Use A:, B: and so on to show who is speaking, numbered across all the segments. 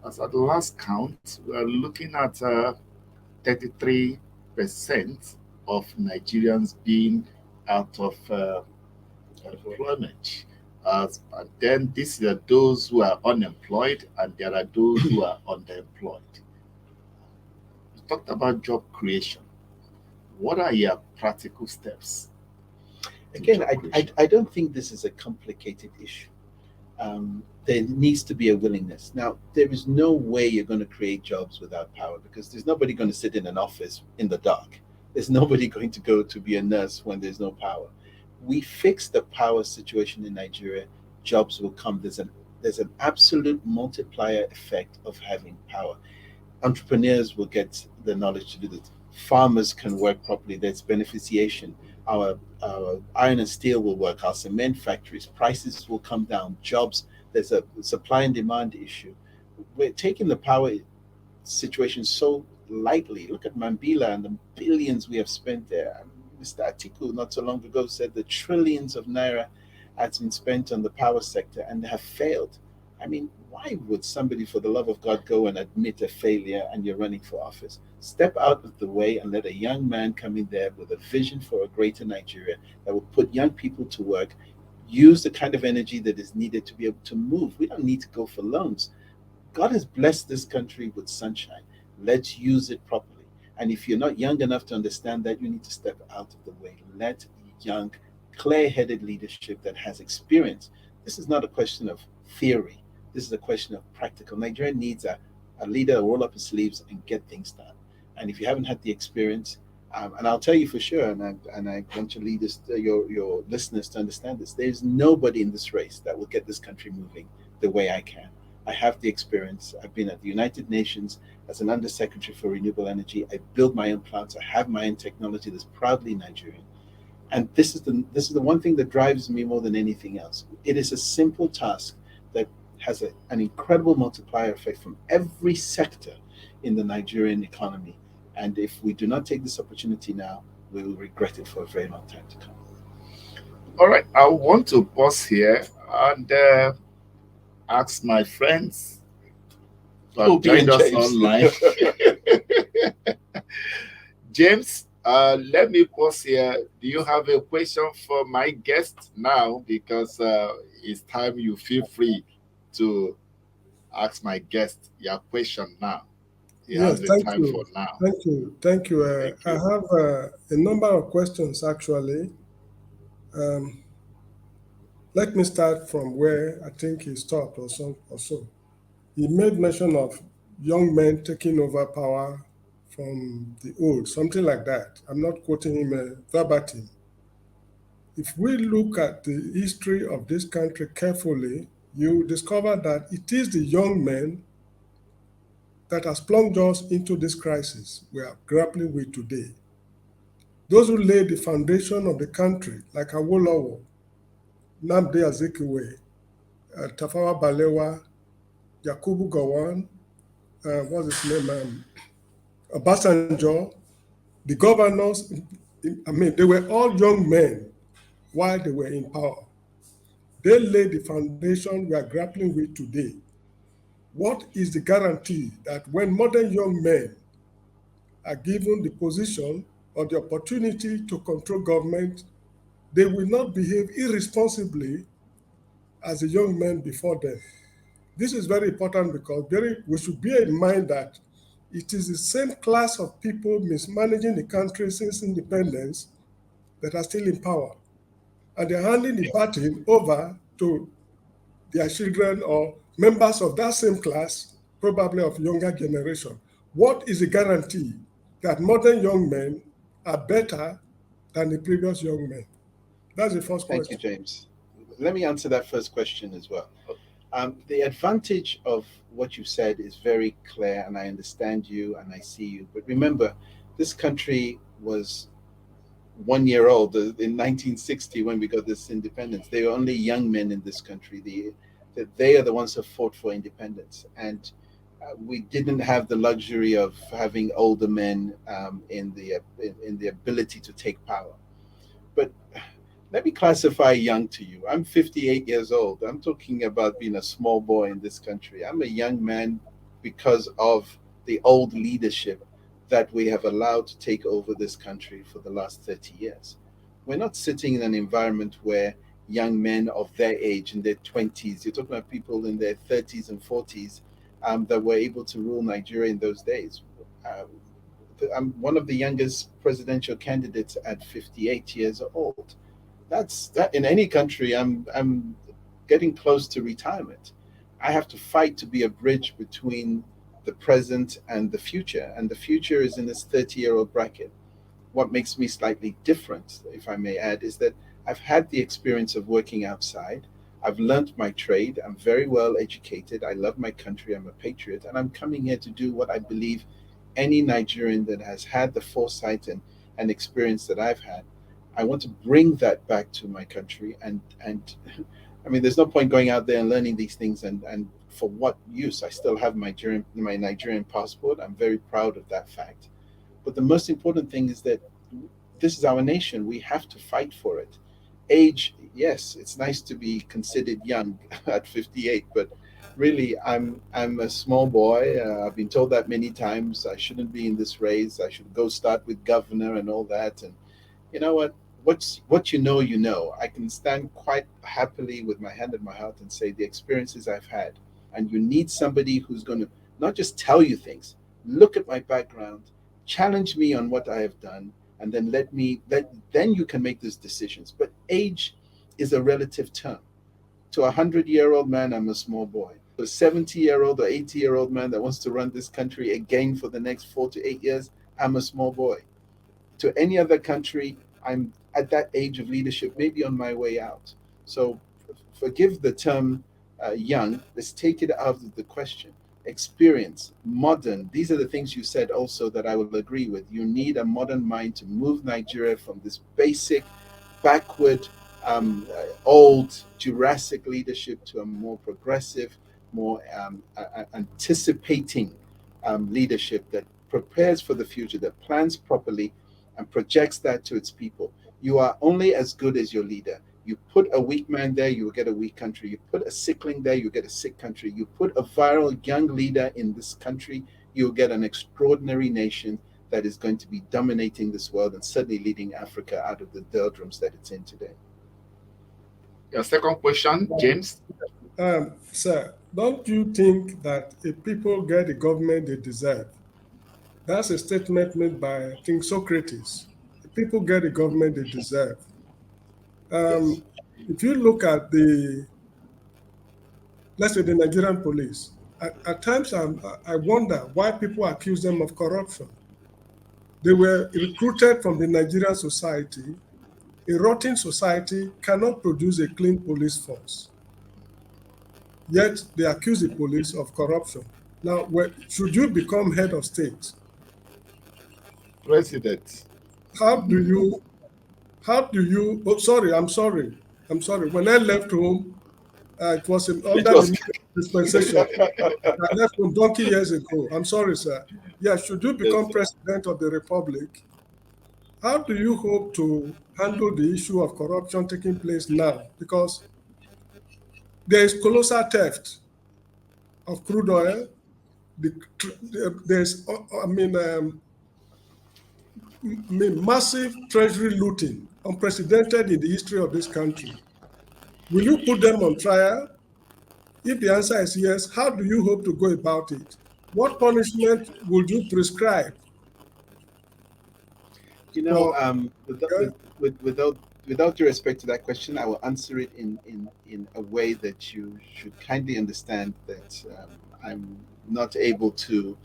A: As at the last count, we are looking at 33% of Nigerians being out of employment. And then these are those who are unemployed, and there are those who are underemployed. We talked about job creation. What are your practical steps to
B: Again,
A: job creation?
B: I don't think this is a complicated issue. There needs to be a willingness. Now, there is no way you're going to create jobs without power because there's nobody going to sit in an office in the dark. There's nobody going to go to be a nurse when there's no power. We fix the power situation in Nigeria, jobs will come. There's an absolute multiplier effect of having power. Entrepreneurs will get the knowledge to do this. Farmers can work properly. There's beneficiation. Our iron and steel will work. Our cement factories, prices will come down. Jobs, there's a supply and demand issue. We're taking the power situation so lightly. Look at Mambila and the billions we have spent there. Mr. Atiku not so long ago said the trillions of naira has been spent on the power sector and have failed. I mean, why would somebody, for the love of God, go and admit a failure and you're running for office? Step out of the way and let a young man come in there with a vision for a greater Nigeria that will put young people to work, use the kind of energy that is needed to be able to move. We don't need to go for loans. God has blessed this country with sunshine. Let's use it properly. And if you're not young enough to understand that, you need to step out of the way. Let young, clear headed leadership that has experience. This is not a question of theory, this is a question of practical. Nigeria needs a leader to roll up his sleeves and get things done. And if you haven't had the experience, and I'll tell you for sure, and I want your leaders, your listeners to understand this. There's nobody in this race that will get this country moving the way I can. I have the experience. I've been at the United Nations as an undersecretary for renewable energy. I built my own plants. I have my own technology that's proudly Nigerian. And this is the one thing that drives me more than anything else. It is a simple task that has an incredible multiplier effect from every sector in the Nigerian economy. And if we do not take this opportunity now, we will regret it for a very long time to come.
A: All right, I want to pause here and ask my friends who have
B: Opie
A: joined
B: and
A: us
B: James.
A: online. James, let me pause here. Do you have a question for my guest now? Because it's time you feel free to ask my guest your question now. He
C: Yes,
A: has the
C: thank
A: time for
C: you.
A: now.
C: Thank you. Thank you.
A: Thank
C: I
A: you.
C: have a number of questions actually. Um, Let me start from where I think he stopped or so. He made mention of young men taking over power from the old, something like that. I'm not quoting him verbatim. If we look at the history of this country carefully, you discover that it is the young men that has plunged us into this crisis we are grappling with today. Those who laid the foundation of the country, like Awolowo, Nnamdi Azikiwe, Tafawa Balewa, Yakubu Gowon, what's his name, Obasanjo, the governors, I mean, they were all young men while they were in power. They laid the foundation we are grappling with today. What is the guarantee that when modern young men are given the position or the opportunity to control government, they will not behave irresponsibly as the young men before them? This is very important because we should bear in mind that it is the same class of people mismanaging the country since independence that are still in power. And they're handing the baton over to their children or members of that same class, probably of younger generation. What is the guarantee that modern young men are better than the previous young men? That's the first
B: Thank you,
C: question.
B: James. Let me answer that first question as well. The advantage of what you said is very clear, and I understand you and I see you. But remember, this country was 1 year old in 1960 when we got this independence. They were only young men in this country. They are the ones who fought for independence. And we didn't have the luxury of having older men in the ability to take power. But let me classify young to you. I'm 58 years old. I'm talking about being a small boy in this country. I'm a young man because of the old leadership that we have allowed to take over this country for the last 30 years. We're not sitting in an environment where young men of their age, in their 20s, you're talking about people in their 30s and 40s, that were able to rule Nigeria in those days. Uh, I'm one of the youngest presidential candidates at 58 years old. That's that in any country. I'm getting close to retirement. I have to fight to be a bridge between the present and the future, and the future is in this 30-year-old bracket. What makes me slightly different, if I may add, is that I've had the experience of working outside. I've learned my trade. I'm very well educated. I love my country. I'm a patriot. And I'm coming here to do what I believe any Nigerian that has had the foresight and experience that I've had. I want to bring that back to my country. And I mean, there's no point going out there and learning these things and for what use? I still have my Nigerian passport. I'm very proud of that fact. But the most important thing is that this is our nation. We have to fight for it. Age, yes, it's nice to be considered young at 58, but really, I'm a small boy. I've been told that many times. I shouldn't be in this race. I should go start with governor and all that. And you know what? What you know, you know. I can stand quite happily with my hand at my heart and say the experiences I've had. And you need somebody who's going to not just tell you things, look at my background, challenge me on what I have done, and then then you can make those decisions. But age is a relative term. To 100-year-old man, I'm a small boy. To a 70-year-old or 80-year-old man that wants to run this country again for the next 4 to 8 years, I'm a small boy. To any other country, I'm at that age of leadership, maybe on my way out. So forgive the term young. Let's take it out of the question. Experience, modern. These are the things you said also that I will agree with. You need a modern mind to move Nigeria from this basic, backward, old Jurassic leadership to a more progressive, more anticipating leadership that prepares for the future, that plans properly and projects that to its people. You are only as good as your leader. You put a weak man there, you will get a weak country. You put a sickling there, you get a sick country. You put a viral young leader in this country, you'll get an extraordinary nation that is going to be dominating this world and certainly leading Africa out of the doldrums that it's in today.
A: Your second question, James.
C: Sir, don't you think that if people get the government they deserve, that's a statement made by, I think, Socrates. If people get the government they deserve.
B: Yes.
C: If you look at let's say, the Nigerian police, at times I wonder why people accuse them of corruption. They were recruited from the Nigerian society. A rotting society cannot produce a clean police force. Yet they accuse the police of corruption. Now, should you become head of state,
A: President.
C: how do you, oh, sorry, I'm sorry. When I left home, it was
A: It
C: under
A: was
C: the dispensation. I left home donkey years ago. I'm sorry, sir. Yeah, should you
A: yes,
C: become president of the republic, how do you hope to handle the issue of corruption taking place now? Because there is colossal theft of crude oil. There's, massive treasury looting, unprecedented in the history of this country. Will you put them on trial? If the answer is yes, how do you hope to go about it? What punishment would you prescribe
B: You know,
C: for?
B: without due respect to that question, I will answer it in a way that you should kindly understand that I'm not able to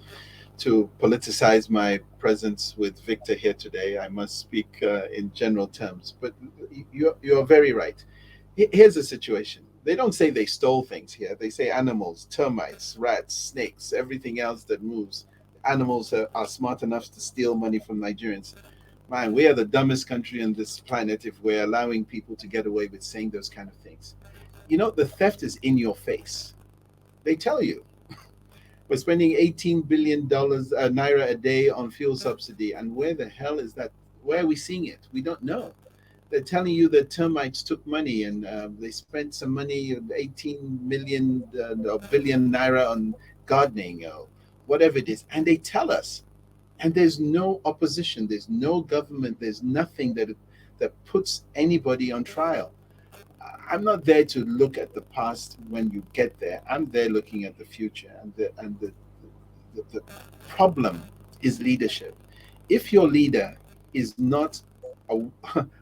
B: politicize my presence with Victor here today. I must speak in general terms. But you're very right. Here's the situation. They don't say they stole things here. They say animals, termites, rats, snakes, everything else that moves. Animals are smart enough to steal money from Nigerians. Man, we are the dumbest country on this planet if we're allowing people to get away with saying those kind of things. You know, the theft is in your face. They tell you. We're spending $18 billion naira a day on fuel subsidy. And where the hell is that? Where are we seeing it? We don't know. They're telling you that termites took money and they spent some money, 18 million or billion naira on gardening or whatever it is, and they tell us, and there's no opposition, there's no government, there's nothing that puts anybody on trial. I'm not there to look at the past when you get there. I'm there looking at the future, and the problem is leadership. If your leader is not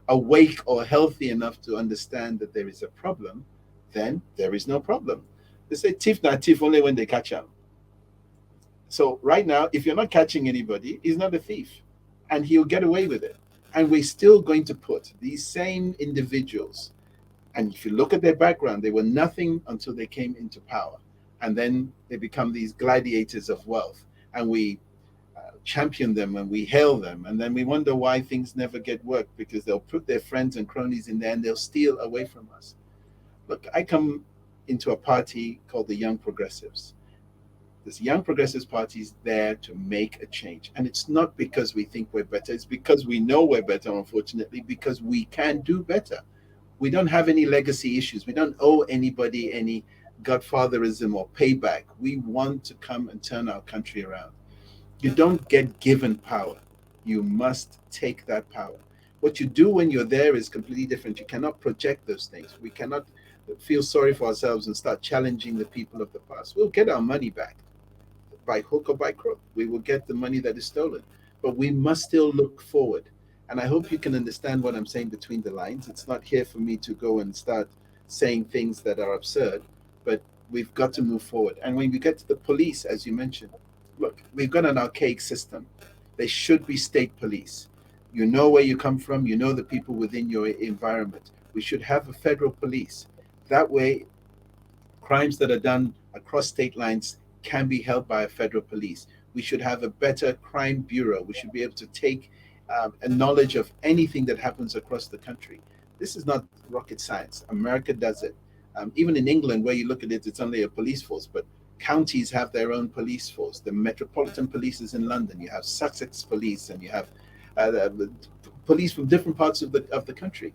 B: awake or healthy enough to understand that there is a problem, then there is no problem. They say thief not thief only when they catch him. So right now, if you're not catching anybody, he's not a thief, and he'll get away with it. And we're still going to put these same individuals, and if you look at their background, they were nothing until they came into power. And then they become these gladiators of wealth. And we champion them and we hail them. And then we wonder why things never get worked, because they'll put their friends and cronies in there and they'll steal away from us. Look, I come into a party called the Young Progressives. This Young Progressives Party is there to make a change. And it's not because we think we're better. It's because we know we're better, unfortunately, because we can do better. We don't have any legacy issues. We don't owe anybody any godfatherism or payback. We want to come and turn our country around. You don't get given power. You must take that power. What you do when you're there is completely different. You cannot project those things. We cannot feel sorry for ourselves and start challenging the people of the past. We'll get our money back by hook or by crook. We will get the money that is stolen. But we must still look forward. And I hope you can understand what I'm saying between the lines. It's not here for me to go and start saying things that are absurd, but we've got to move forward. And when we get to the police, as you mentioned, look, we've got an archaic system. There should be state police. You know where you come from, you know the people within your environment. We should have a federal police. That way, crimes that are done across state lines can be held by a federal police. We should have a better crime bureau. We should be able to take a knowledge of anything that happens across the country. This is not rocket science. America does it. Even in England, where you look at it, it's only a police force, but counties have their own police force. The Metropolitan Police is in London. You have Sussex Police, and you have police from different parts of the country.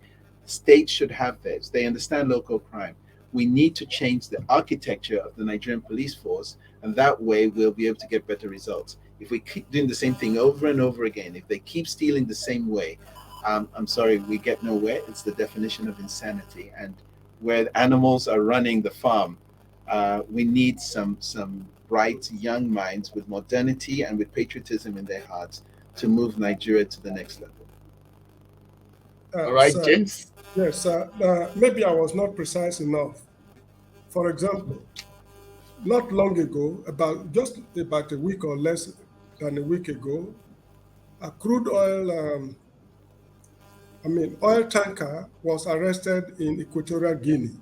B: States should have theirs. They understand local crime. We need to change the architecture of the Nigerian police force, and that way we'll be able to get better results. If we keep doing the same thing over and over again, if they keep stealing the same way, I'm sorry, we get nowhere. It's the definition of insanity. And where animals are running the farm, we need some bright young minds with modernity and with patriotism in their hearts to move Nigeria to the next level.
A: All right,
C: Sir,
A: James.
C: yes, maybe I was not precise enough. For example, not long ago, just about a week or less than a week ago, a crude oil, oil tanker was arrested in Equatorial Guinea.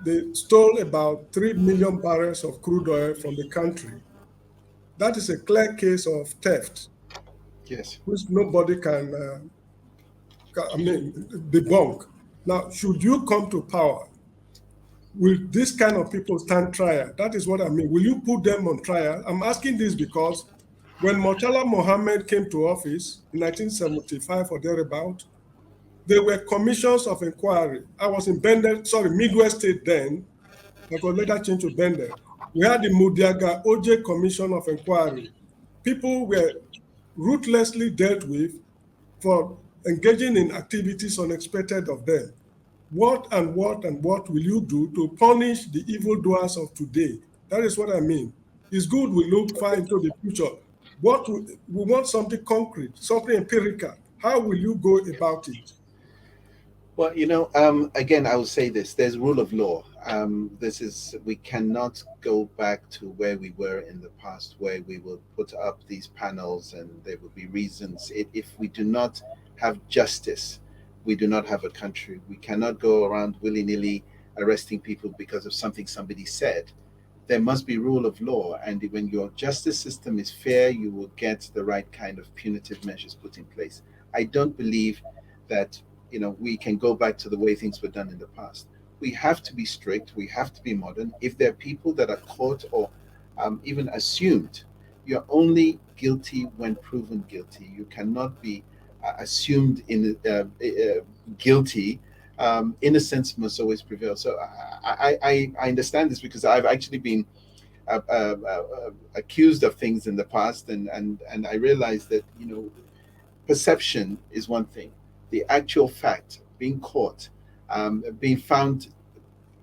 C: They stole about 3 million barrels of crude oil from the country. That is a clear case of theft,
B: Yes.
C: which nobody can, debunk. Now, should you come to power, will this kind of people stand trial? That is what I mean. Will you put them on trial? I'm asking this because when Murtala Mohammed came to office in 1975 or thereabout, there were commissions of inquiry. I was in Midwest State then, that was later changed to Bender. We had the Mudiaga OJ Commission of Inquiry. People were ruthlessly dealt with for engaging in activities unexpected of them. What will you do to punish the evildoers of today? That is what I mean. It's good we look far into the future. We want something concrete, something empirical. How will you go about it?
B: Well, again, I will say this: there's rule of law. We cannot go back to where we were in the past, where we will put up these panels and there will be reasons. If we do not have justice, we do not have a country. We cannot go around willy-nilly arresting people because of something somebody said. There must be rule of law, and when your justice system is fair, you will get the right kind of punitive measures put in place. I don't believe that we can go back to the way things were done in the past. We have to be strict. We have to be modern. If there are people that are caught or even assumed, you're only guilty when proven guilty. You cannot be assumed in guilty innocence must always prevail. So I understand this because I've actually been accused of things in the past, and I realized that, perception is one thing. The actual fact, being caught, being found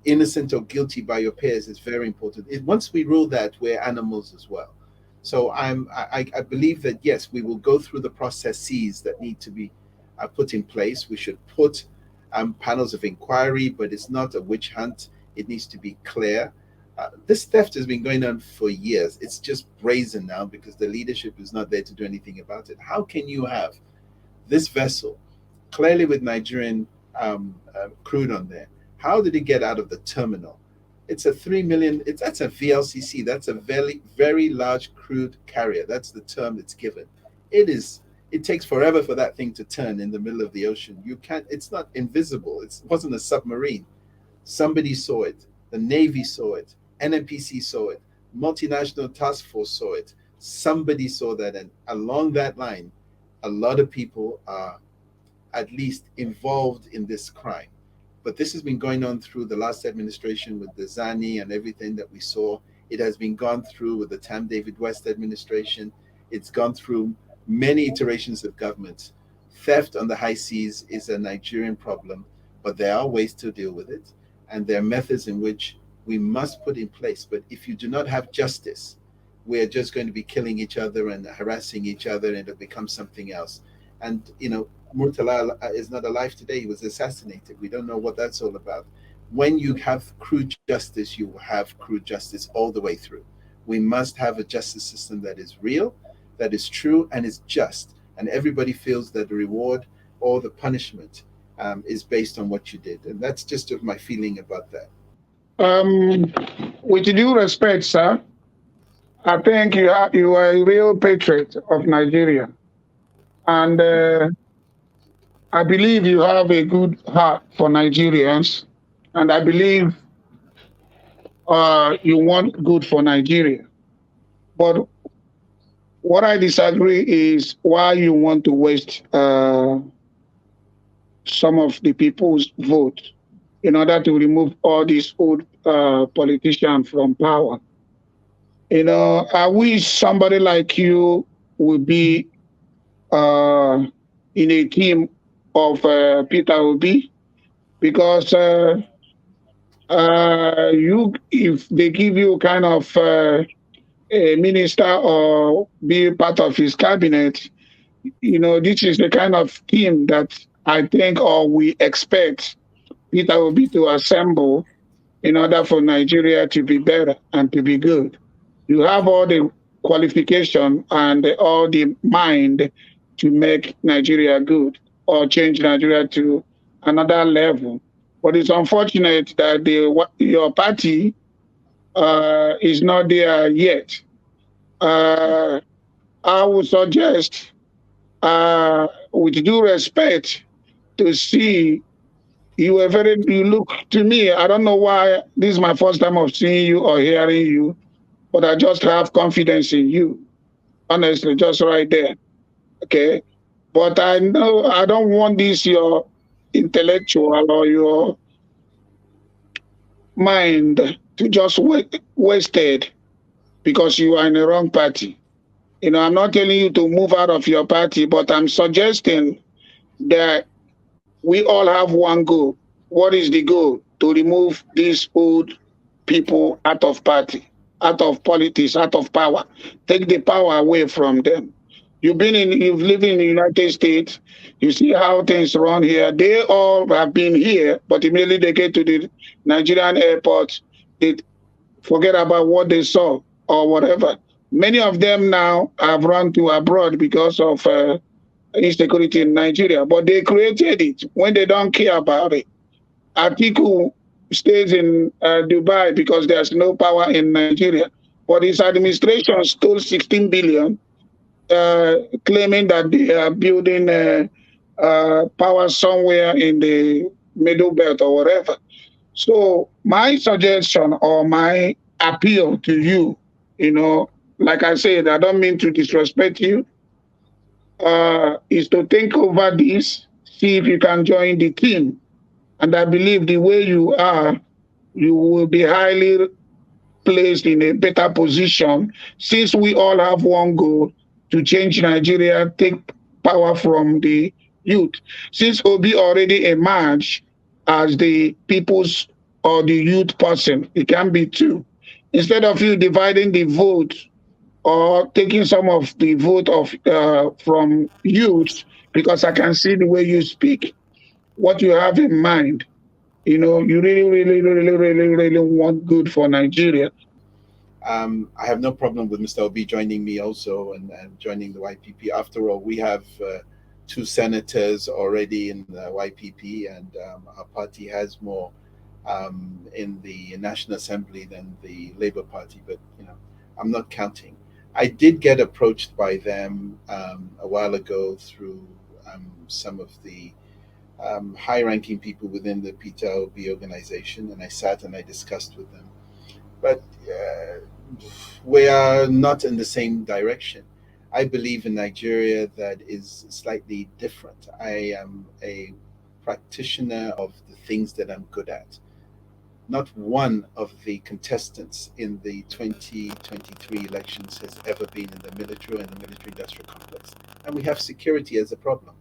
B: innocent or guilty by your peers is very important. Once we rule that, we're animals as well. So I believe that yes, we will go through the processes that need to be put in place. We should put panels of inquiry, but it's not a witch hunt. It needs to be clear. This theft has been going on for years. It's just brazen now because the leadership is not there to do anything about it. How can you have this vessel, clearly with Nigerian crude on there? How did it get out of the terminal? It's a 3 million. That's a VLCC. That's a very, very large crude carrier. That's the term it's given. It is. It takes forever for that thing to turn in the middle of the ocean. You can't. It's not invisible. It wasn't a submarine. Somebody saw it. The Navy saw it. NNPC saw it. Multinational Task Force saw it. Somebody saw that, and along that line, a lot of people are at least involved in this crime. But this has been going on through the last administration with the Zani and everything that we saw. It has been gone through with the Tam David West administration. It's gone through many iterations of government. Theft on the high seas is a Nigerian problem, but there are ways to deal with it. And there are methods in which we must put in place. But if you do not have justice, we're just going to be killing each other and harassing each other, and it'll become something else. And, Murtala is not alive today. He was assassinated. We don't know what that's all about. When you have crude justice, you will have crude justice all the way through. We must have a justice system that is real, that is true, and is just. And everybody feels that the reward or the punishment is based on what you did. And that's just my feeling about that.
D: With due respect, sir, I think you are a real patriot of Nigeria. And I believe you have a good heart for Nigerians, and I believe you want good for Nigeria. But what I disagree is why you want to waste some of the people's vote in order to remove all these old politicians from power. I wish somebody like you would be in a team of Peter Obi, because if they give you kind of a minister or be part of his cabinet, this is the kind of team that I think or we expect Peter Obi to assemble in order for Nigeria to be better and to be good. You have all the qualification and all the mind to make Nigeria good or change Nigeria to another level. But it's unfortunate that your party is not there yet. I would suggest, with due respect, to see you look to me. I don't know why this is my first time of seeing you or hearing you, but I just have confidence in you. Honestly, just right there. Okay. But I know I don't want this your intellectual or your mind to just wasted because you are in the wrong party. I'm not telling you to move out of your party, but I'm suggesting that we all have one goal. What is the goal? To remove these old people out of party, out of politics, out of power. Take the power away from them. You've lived in the United States. You see how things run here. They all have been here, but immediately they get to the Nigerian airport, they forget about what they saw or whatever. Many of them now have run to abroad because of insecurity in Nigeria, but they created it when they don't care about it. Atiku stays in Dubai because there's no power in Nigeria, but his administration stole 16 billion, claiming that they are building power somewhere in the middle belt or whatever. So my suggestion or my appeal to you, like I said, I don't mean to disrespect you, is to think over this, see if you can join the team And I believe the way you are, you will be highly placed in a better position, since we all have one goal to change Nigeria, take power from the youth. Since Obi already emerged as the people's or the youth person, it can be two. Instead of you dividing the vote or taking some of the vote of from youth, because I can see the way you speak, what you have in mind. You know, you really want good for Nigeria.
B: I have no problem with Mr. Obi joining me also and joining the YPP. After all, we have two senators already in the YPP, and our party has more in the National Assembly than the Labour Party. But I'm not counting. I did get approached by them a while ago through some of the high-ranking people within the Peter Obi organization, and I sat and I discussed with them. But we are not in the same direction. I believe in Nigeria that is slightly different. I am a practitioner of the things that I'm good at. Not one of the contestants in the 2023 elections has ever been in the military and the military industrial complex. And we have security as a problem.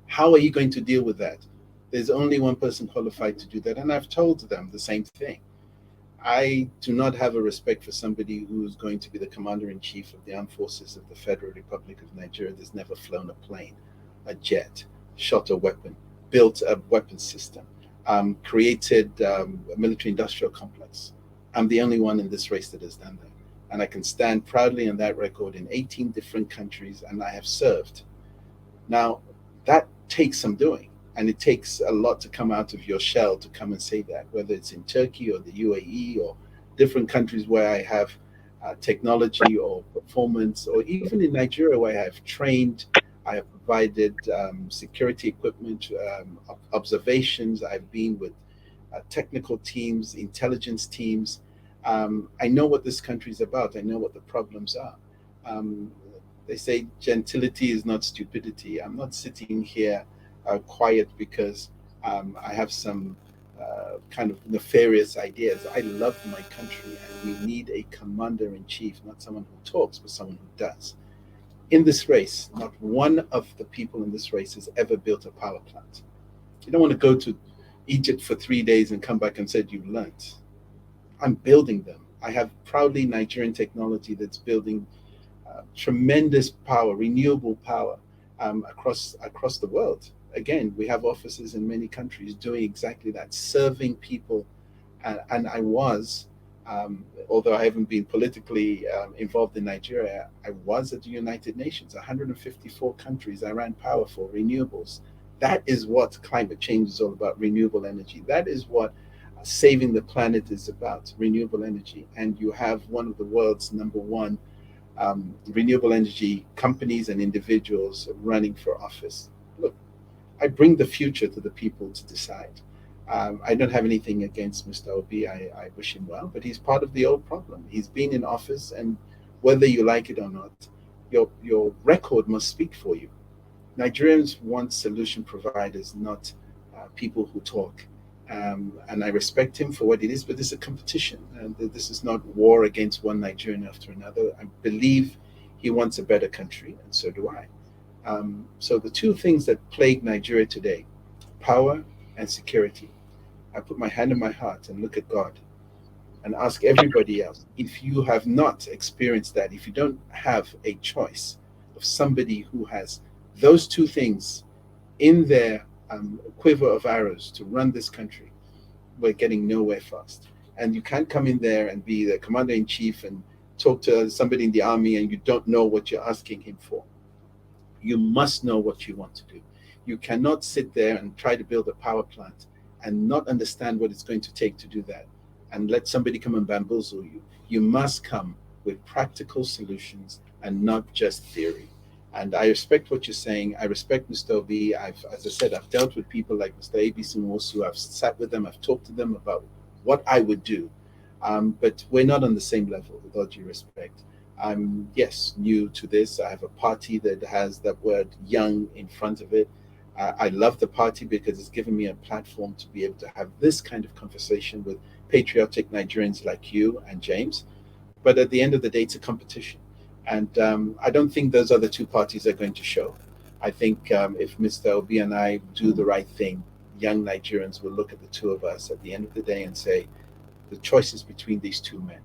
B: How are you going to deal with that? There's only one person qualified to do that. And I've told them the same thing. I do not have a respect for somebody who's going to be the commander-in-chief of the armed forces of the Federal Republic of Nigeria that's never flown a plane, a jet, shot a weapon, built a weapon system, created a military-industrial complex. I'm the only one in this race that has done that. And I can stand proudly on that record in 18 different countries, and I have served. Now, that takes some doing. And it takes a lot to come out of your shell to come and say that, whether it's in Turkey or the UAE or different countries where I have technology or performance, or even in Nigeria where I have trained, I have provided security equipment, observations. I've been with technical teams, intelligence teams. I know what this country is about. I know what the problems are. They say gentility is not stupidity. I'm not sitting here quiet because I have some kind of nefarious ideas. I love my country, and we need a commander-in-chief, not someone who talks, but someone who does. In this race, not one of the people in this race has ever built a power plant. You don't want to go to Egypt for 3 days and come back and say you've learned. I'm building them. I have proudly Nigerian technology that's building tremendous power, renewable power across the world. Again, we have offices in many countries doing exactly that, serving people. And I was, although I haven't been politically involved in Nigeria, I was at the United Nations, 154 countries I ran power for, renewables. That is what climate change is all about, renewable energy. That is what saving the planet is about, renewable energy. And you have one of the world's #1 renewable energy companies and individuals running for office. Look, I bring the future to the people to decide. I don't have anything against Mr. Obi. I wish him well, but he's part of the old problem. He's been in office, and whether you like it or not, your record must speak for you. Nigerians want solution providers, not people who talk. And I respect him for what it is, but this is a competition. And this is not war against one Nigerian after another. I believe he wants a better country, and so do I. So the two things that plague Nigeria today, power and security. I put my hand in my heart and look at God and ask everybody else, if you have not experienced that, if you don't have a choice of somebody who has those two things in their quiver of arrows to run this country, we're getting nowhere fast. And you can't come in there and be the commander-in-chief and talk to somebody in the army and you don't know what you're asking him for. You must know what you want to do. You cannot sit there and try to build a power plant and not understand what it's going to take to do that and let somebody come and bamboozle you. You must come with practical solutions and not just theory. And I respect what you're saying. I respect Mr. Obi. As I said, I've dealt with people like Mr. A.B.C. Nwosu. I've sat with them. I've talked to them about what I would do. But we're not on the same level, with all due respect. I'm, yes, new to this. I have a party that has that word young in front of it. I love the party because it's given me a platform to be able to have this kind of conversation with patriotic Nigerians like you and James. But at the end of the day, it's a competition. And I don't think those other two parties are going to show. I think if Mr. Obi and I do the right thing, young Nigerians will look at the two of us at the end of the day and say, the choice is between these two men.